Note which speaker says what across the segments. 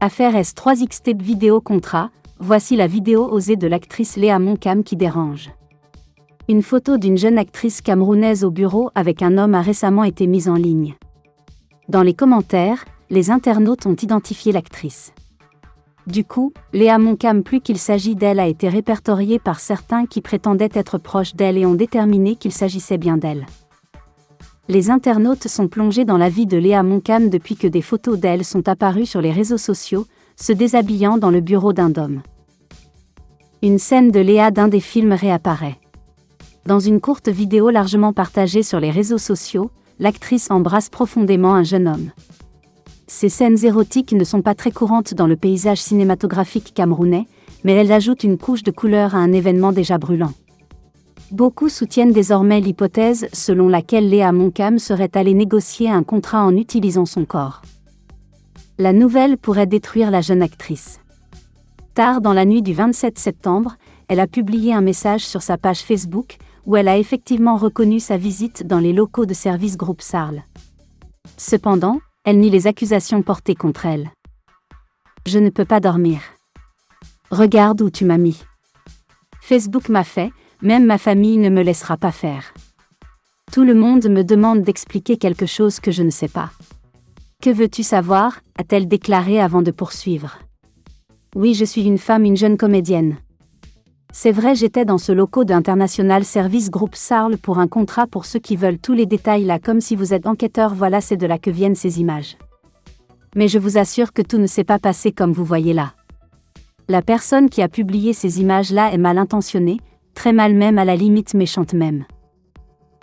Speaker 1: Affaire S3XT vidéo contrat, voici la vidéo osée de l'actrice Léa Moncam qui dérange. Une photo d'une jeune actrice camerounaise au bureau avec un homme a récemment été mise en ligne. Dans les commentaires, les internautes ont identifié l'actrice. Du coup, Léa Moncam, plus qu'il s'agit d'elle, a été répertoriée par certains qui prétendaient être proches d'elle et ont déterminé qu'il s'agissait bien d'elle. Les internautes sont plongés dans la vie de Léa Moncam depuis que des photos d'elle sont apparues sur les réseaux sociaux, se déshabillant dans le bureau d'un homme. Une scène de Léa d'un des films réapparaît. Dans une courte vidéo largement partagée sur les réseaux sociaux, l'actrice embrasse profondément un jeune homme. Ces scènes érotiques ne sont pas très courantes dans le paysage cinématographique camerounais, mais elles ajoutent une couche de couleur à un événement déjà brûlant. Beaucoup soutiennent désormais l'hypothèse selon laquelle Léa Moncam serait allée négocier un contrat en utilisant son corps. La nouvelle pourrait détruire la jeune actrice. Tard dans la nuit du 27 septembre, elle a publié un message sur sa page Facebook, où elle a effectivement reconnu sa visite dans les locaux de service groupe Sarl. Cependant, elle nie les accusations portées contre elle. « Je ne peux pas dormir. Regarde où tu m'as mis. Facebook m'a fait, même ma famille ne me laissera pas faire. Tout le monde me demande d'expliquer quelque chose que je ne sais pas. Que veux-tu savoir ?» a-t-elle déclaré avant de poursuivre. « Oui, je suis une femme, une jeune comédienne. C'est vrai, j'étais dans ce local d'International Service Group Sarl pour un contrat. Pour ceux qui veulent tous les détails là, comme si vous êtes enquêteur, voilà, c'est de là que viennent ces images. Mais je vous assure que tout ne s'est pas passé comme vous voyez là. La personne qui a publié ces images-là est mal intentionnée, très mal même, à la limite méchante même.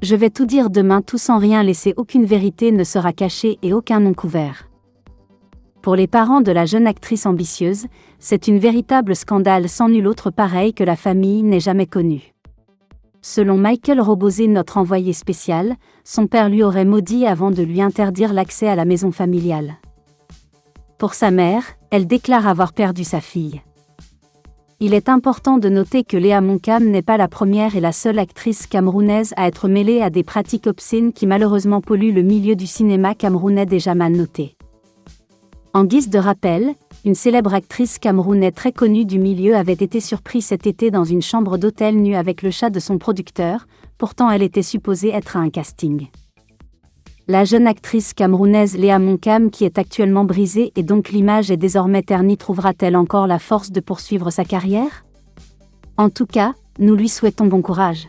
Speaker 1: Je vais tout dire demain, tout sans rien laisser, aucune vérité ne sera cachée et aucun nom couvert. » Pour les parents de la jeune actrice ambitieuse, c'est une véritable scandale sans nul autre pareil que la famille n'ait jamais connu. Selon Michael Robozé, notre envoyé spécial, son père lui aurait maudit avant de lui interdire l'accès à la maison familiale. Pour sa mère, elle déclare avoir perdu sa fille. Il est important de noter que Léa Moncam n'est pas la première et la seule actrice camerounaise à être mêlée à des pratiques obscènes qui malheureusement polluent le milieu du cinéma camerounais déjà mal noté. En guise de rappel, une célèbre actrice camerounaise très connue du milieu avait été surprise cet été dans une chambre d'hôtel nue avec le chat de son producteur, pourtant elle était supposée être à un casting. La jeune actrice camerounaise Léa Moncam, qui est actuellement brisée et donc l'image est désormais ternie, trouvera-t-elle encore la force de poursuivre sa carrière ? En tout cas, nous lui souhaitons bon courage.